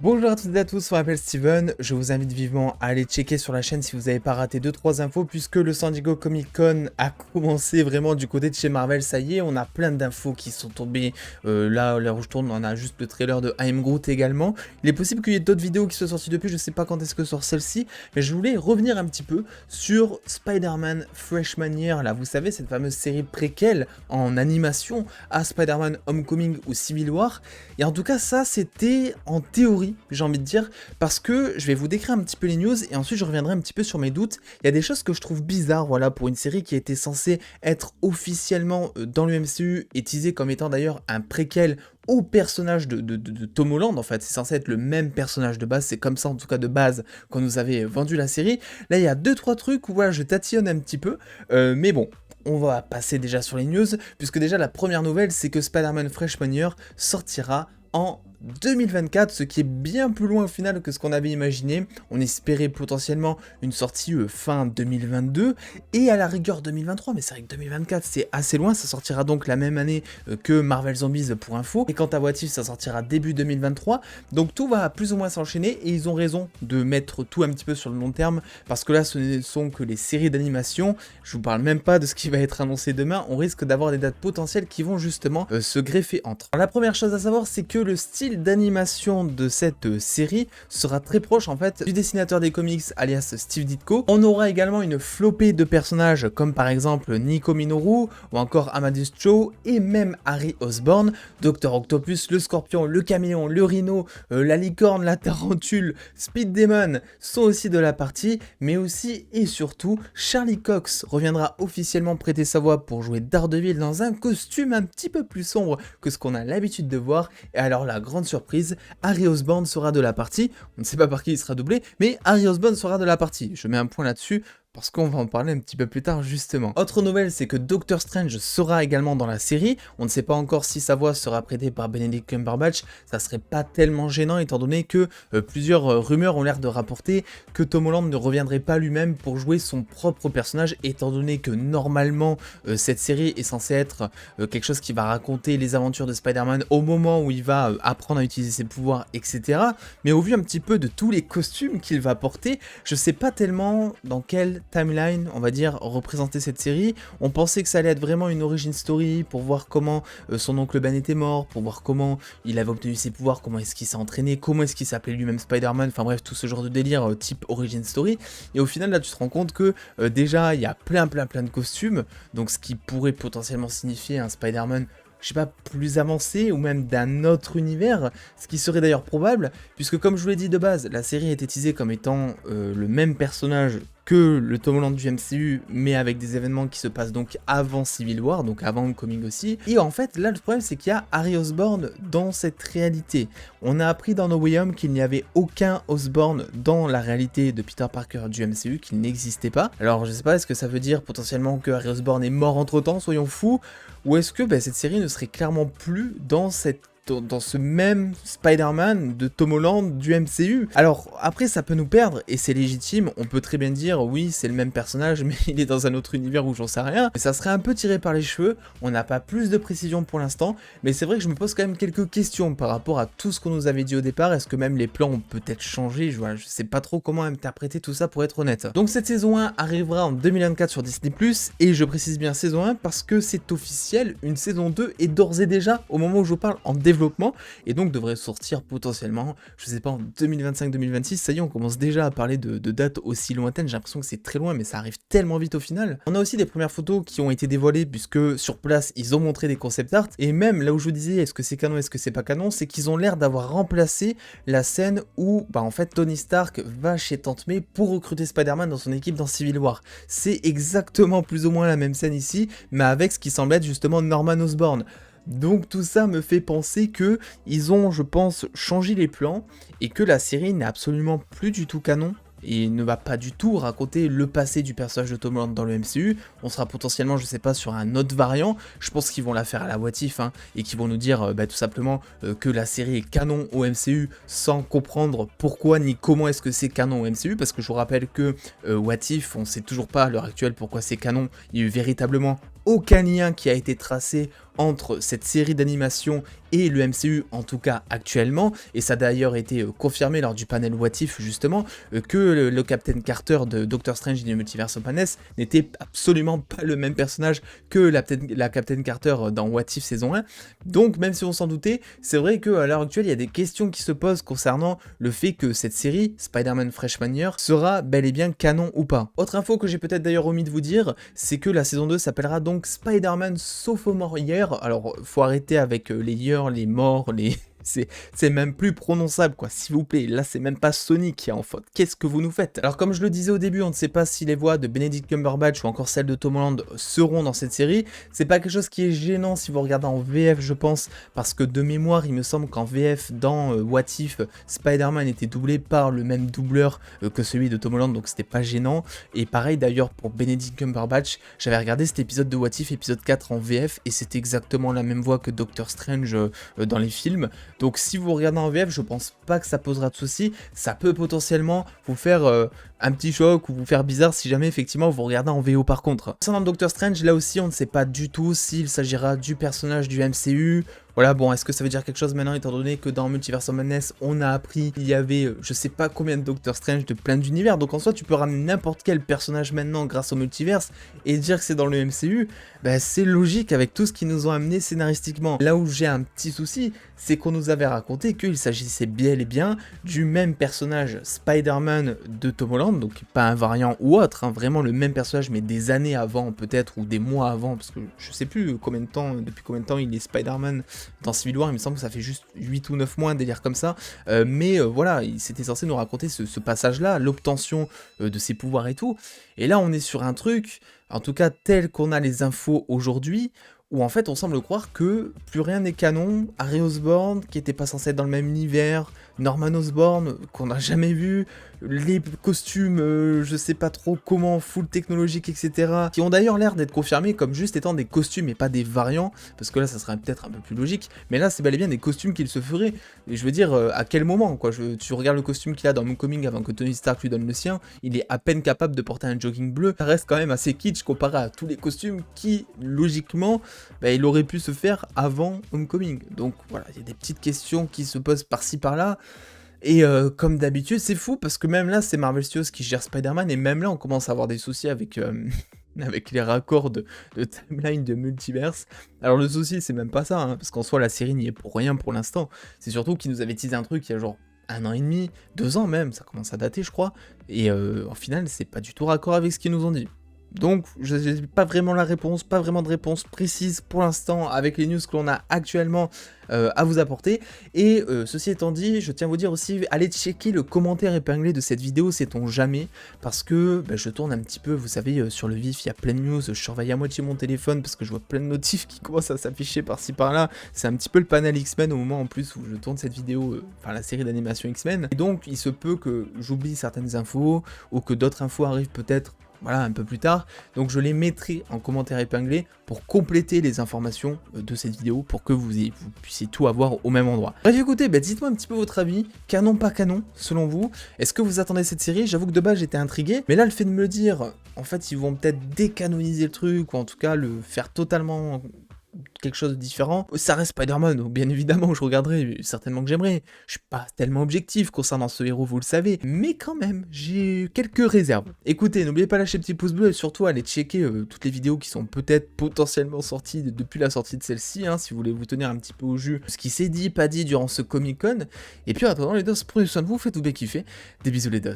Bonjour à toutes et à tous, on m'appelle Steven, je vous invite vivement à aller checker sur la chaîne si vous n'avez pas raté 2-3 infos puisque le San Diego Comic Con a commencé vraiment du côté de chez Marvel, ça y est, on a plein d'infos qui sont tombées, là où je tourne, on a juste le trailer de I Am Groot également, il est possible qu'il y ait d'autres vidéos qui soient sorties depuis, je sais pas quand est-ce que sort celle-ci, mais je voulais revenir un petit peu sur Spider-Man Freshman Year, là vous savez cette fameuse série préquelle en animation à Spider-Man Homecoming ou Civil War, et en tout cas ça c'était en théorie, j'ai envie de dire, parce que je vais vous décrire un petit peu les news et ensuite je reviendrai un petit peu sur mes doutes. Il y a des choses que je trouve bizarres, voilà, pour une série qui était censée être officiellement dans le MCU et teasée comme étant d'ailleurs un préquel au personnage de Tom Holland, en fait, c'est censé être le même personnage de base, c'est comme ça en tout cas de base qu'on nous avait vendu la série. Là il y a 2-3 trucs où voilà, je tatillonne un petit peu, mais bon. On va passer déjà sur les news, puisque déjà la première nouvelle c'est que Spider-Man Freshman Year sortira en 2024, ce qui est bien plus loin au final que ce qu'on avait imaginé. On espérait potentiellement une sortie fin 2022 et à la rigueur 2023, mais c'est vrai que 2024 c'est assez loin, ça sortira donc la même année que Marvel Zombies pour info, et quant à What If ça sortira début 2023, donc tout va plus ou moins s'enchaîner et ils ont raison de mettre tout un petit peu sur le long terme, parce que là ce ne sont que les séries d'animation, je vous parle même pas de ce qui va être annoncé demain, on risque d'avoir des dates potentielles qui vont justement se greffer entre. Alors, la première chose à savoir c'est que le style d'animation de cette série sera très proche en fait du dessinateur des comics alias Steve Ditko. On aura également une flopée de personnages comme par exemple Nico Minoru ou encore Amadeus Cho et même Harry Osborn, Dr Octopus, le Scorpion, le Caméléon, le Rhino, la Licorne, la Tarentule, Speed Demon sont aussi de la partie, mais aussi et surtout Charlie Cox reviendra officiellement prêter sa voix pour jouer Daredevil dans un costume un petit peu plus sombre que ce qu'on a l'habitude de voir. Et alors la grande surprise, Harry Osborn sera de la partie, on ne sait pas par qui il sera doublé, mais Harry Osborn sera de la partie, je mets un point là-dessus, parce qu'on va en parler un petit peu plus tard justement. Autre nouvelle, c'est que Doctor Strange sera également dans la série, on ne sait pas encore si sa voix sera prêtée par Benedict Cumberbatch, ça serait pas tellement gênant étant donné que plusieurs rumeurs ont l'air de rapporter que Tom Holland ne reviendrait pas lui-même pour jouer son propre personnage, étant donné que normalement cette série est censée être quelque chose qui va raconter les aventures de Spider-Man au moment où il va apprendre à utiliser ses pouvoirs, etc. Mais au vu un petit peu de tous les costumes qu'il va porter, je sais pas tellement dans quel timeline, on va dire, représenter cette série. On pensait que ça allait être vraiment une origin story pour voir comment son oncle Ben était mort, pour voir comment il avait obtenu ses pouvoirs, comment est-ce qu'il s'est entraîné, comment est-ce qu'il s'appelait lui-même Spider-Man, enfin bref, tout ce genre de délire type origin story. Et au final, là, tu te rends compte que déjà, il y a plein de costumes, donc ce qui pourrait potentiellement signifier un Spider-Man, je sais pas, plus avancé ou même d'un autre univers, ce qui serait d'ailleurs probable, puisque comme je vous l'ai dit de base, la série était teasée comme étant le même personnage que le Tom Holland du MCU, mais avec des événements qui se passent donc avant Civil War, donc avant Homecoming aussi. Et en fait, là, le problème, c'est qu'il y a Harry Osborn dans cette réalité. On a appris dans No Way Home qu'il n'y avait aucun Osborn dans la réalité de Peter Parker du MCU, qu'il n'existait pas. Alors, je sais pas, est-ce que ça veut dire potentiellement que Harry Osborn est mort entre-temps, soyons fous, ou est-ce que cette série ne serait clairement plus dans ce même Spider-Man de Tom Holland du MCU. Alors après ça peut nous perdre et c'est légitime, on peut très bien dire oui c'est le même personnage mais il est dans un autre univers où j'en sais rien, mais ça serait un peu tiré par les cheveux, on n'a pas plus de précision pour l'instant, mais c'est vrai que je me pose quand même quelques questions par rapport à tout ce qu'on nous avait dit au départ, est-ce que même les plans ont peut-être changé, je sais pas trop comment interpréter tout ça pour être honnête. Donc cette saison 1 arrivera en 2024 sur Disney+, et je précise bien saison 1 parce que c'est officiel, une saison 2 est d'ores et déjà, au moment où je vous parle, en développement, et donc devrait sortir potentiellement, je sais pas, en 2025-2026, ça y est, on commence déjà à parler de dates aussi lointaines, j'ai l'impression que c'est très loin, mais ça arrive tellement vite au final. On a aussi des premières photos qui ont été dévoilées, puisque sur place, ils ont montré des concept art, et même là où je vous disais, est-ce que c'est canon, est-ce que c'est pas canon, c'est qu'ils ont l'air d'avoir remplacé la scène où, en fait, Tony Stark va chez Tante May pour recruter Spider-Man dans son équipe dans Civil War. C'est exactement plus ou moins la même scène ici, mais avec ce qui semble être justement Norman Osborn. Donc tout ça me fait penser que ils ont, je pense, changé les plans et que la série n'est absolument plus du tout canon et ne va pas du tout raconter le passé du personnage de Tom Holland dans le MCU. On sera potentiellement, je sais pas, sur un autre variant. Je pense qu'ils vont la faire à la What If, et qu'ils vont nous dire tout simplement que la série est canon au MCU sans comprendre pourquoi ni comment est-ce que c'est canon au MCU, parce que je vous rappelle que What If, on sait toujours pas à l'heure actuelle pourquoi c'est canon. Il y a eu véritablement aucun lien qui a été tracé entre cette série d'animation et le MCU, en tout cas actuellement, et ça a d'ailleurs été confirmé lors du panel What If justement, que le Captain Carter de Doctor Strange in the Multiverse of Madness n'était absolument pas le même personnage que la Captain Carter dans What If saison 1, donc même si on s'en doutait, c'est vrai qu'à l'heure actuelle il y a des questions qui se posent concernant le fait que cette série, Spider-Man Freshman Year, sera bel et bien canon ou pas. Autre info que j'ai peut-être d'ailleurs omis de vous dire, c'est que la saison 2 s'appellera donc Spider-Man Sophomore Year. Alors faut arrêter avec les years, les morts, les... C'est même plus prononçable quoi, s'il vous plaît, là c'est même pas Sony qui est en faute, qu'est-ce que vous nous faites? Alors comme je le disais au début, on ne sait pas si les voix de Benedict Cumberbatch ou encore celles de Tom Holland seront dans cette série, c'est pas quelque chose qui est gênant si vous regardez en VF je pense, parce que de mémoire il me semble qu'en VF dans What If, Spider-Man était doublé par le même doubleur que celui de Tom Holland, donc c'était pas gênant, et pareil d'ailleurs pour Benedict Cumberbatch, j'avais regardé cet épisode de What If, épisode 4 en VF, et c'était exactement la même voix que Doctor Strange dans les films. Donc si vous regardez en VF, je pense pas que ça posera de soucis, ça peut potentiellement vous faire un petit choc ou vous faire bizarre si jamais effectivement vous regardez en VO par contre. Concernant Doctor Strange, là aussi on ne sait pas du tout s'il s'agira du personnage du MCU. Voilà, bon, est-ce que ça veut dire quelque chose maintenant étant donné que dans Multiverse of Madness, on a appris qu'il y avait je sais pas combien de Doctor Strange de plein d'univers, donc en soi tu peux ramener n'importe quel personnage maintenant grâce au multiverse et dire que c'est dans le MCU, bah c'est logique avec tout ce qu'ils nous ont amené scénaristiquement. Là où j'ai un petit souci, c'est qu'on nous avait raconté qu'il s'agissait bel et bien du même personnage Spider-Man de Tom Holland, donc pas un variant ou autre, hein, vraiment le même personnage mais des années avant peut-être ou des mois avant, parce que je sais plus combien de temps, depuis combien de temps il est Spider-Man dans Civil War, il me semble que ça fait juste 8 ou 9 mois, un délire comme ça, mais voilà, il s'était censé nous raconter ce passage-là, l'obtention de ses pouvoirs et tout, et là on est sur un truc, en tout cas tel qu'on a les infos aujourd'hui, où en fait on semble croire que plus rien n'est canon, Harry Osborn, qui était pas censé être dans le même univers, Norman Osborn, qu'on n'a jamais vu, les costumes, je sais pas trop comment, full technologique, etc., qui ont d'ailleurs l'air d'être confirmés comme juste étant des costumes et pas des variants, parce que là ça serait peut-être un peu plus logique, mais là c'est bel et bien des costumes qu'il se ferait, et je veux dire, à quel moment, quoi, tu regardes le costume qu'il a dans Homecoming avant que Tony Stark lui donne le sien, il est à peine capable de porter un jogging bleu, ça reste quand même assez kitsch comparé à tous les costumes qui, logiquement, bah, il aurait pu se faire avant Homecoming. Donc voilà, il y a des petites questions qui se posent par-ci par-là. Et comme d'habitude, c'est fou parce que même là, c'est Marvel Studios qui gère Spider-Man et même là, on commence à avoir des soucis avec, avec les raccords de timeline de multiverse. Alors le souci, c'est même pas ça, hein, parce qu'en soi, la série n'y est pour rien pour l'instant. C'est surtout qu'ils nous avaient teasé un truc il y a genre 1 an et demi, 2 ans même, ça commence à dater, je crois. Et en final, c'est pas du tout raccord avec ce qu'ils nous ont dit. Donc, je n'ai pas vraiment la réponse, pas vraiment de réponse précise pour l'instant avec les news que l'on a actuellement à vous apporter. Et ceci étant dit, je tiens à vous dire aussi, allez checker le commentaire épinglé de cette vidéo, sait-on jamais, parce que je tourne un petit peu, vous savez, sur le vif, il y a plein de news, je surveille à moitié mon téléphone parce que je vois plein de notifs qui commencent à s'afficher par-ci par-là. C'est un petit peu le panel X-Men au moment en plus où je tourne cette vidéo, enfin la série d'animation X-Men. Et donc, il se peut que j'oublie certaines infos ou que d'autres infos arrivent peut-être voilà, un peu plus tard, donc je les mettrai en commentaire épinglé pour compléter les informations de cette vidéo, pour que vous puissiez tout avoir au même endroit. Bref, écoutez, dites-moi un petit peu votre avis, canon pas canon, selon vous, est-ce que vous attendez cette série? J'avoue que de base j'étais intrigué, mais là le fait de me le dire, en fait ils vont peut-être décanoniser le truc, ou en tout cas le faire totalement quelque chose de différent, ça reste Spider-Man, donc bien évidemment je regarderai, certainement que j'aimerais, je suis pas tellement objectif concernant ce héros, vous le savez, mais quand même, j'ai quelques réserves. Écoutez, n'oubliez pas de lâcher le petit pouce bleu et surtout allez checker toutes les vidéos qui sont peut-être potentiellement sorties depuis la sortie de celle-ci, hein, si vous voulez vous tenir un petit peu au jus, ce qui s'est dit, pas dit durant ce Comic Con, et puis en attendant les dos, prenez soin de vous, faites-vous bien kiffer, des bisous les dos.